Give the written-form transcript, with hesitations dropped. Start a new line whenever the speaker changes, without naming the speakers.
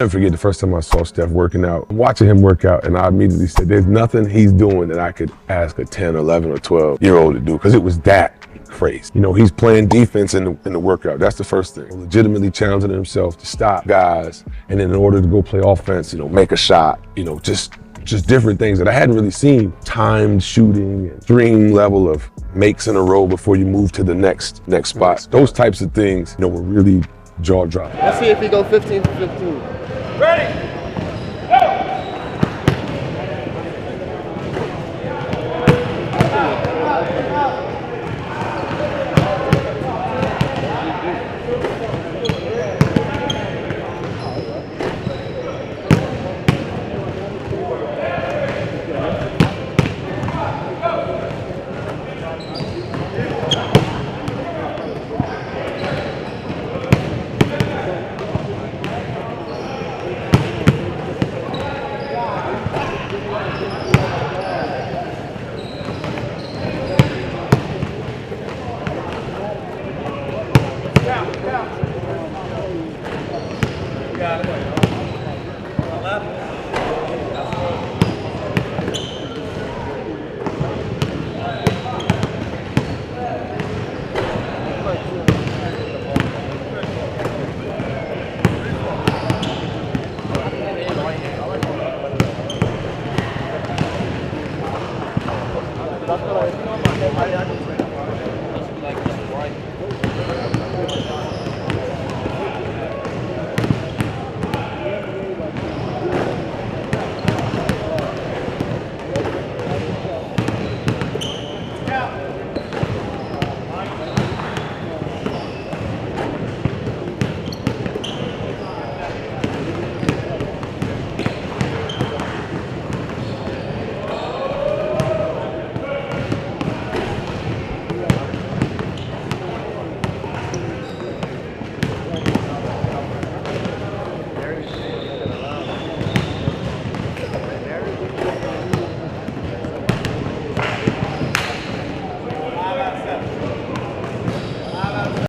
Never forget the first time I saw Steph working out. I'm watching him work out, and I immediately said, there's nothing he's doing that I could ask a 10, 11, or 12-year-old to do, because it was that crazy. You know, he's playing defense in the workout. That's the first thing. Legitimately challenging himself to stop guys, and then in order to go play offense, you know, make a shot, you know, just different things that I hadn't really seen. Timed shooting, and dream level of makes in a row before you move to the next spot. Those types of things, you know, were really jaw-dropping.
Let's see if he go 15 for 15.
Ready? Go! Got it.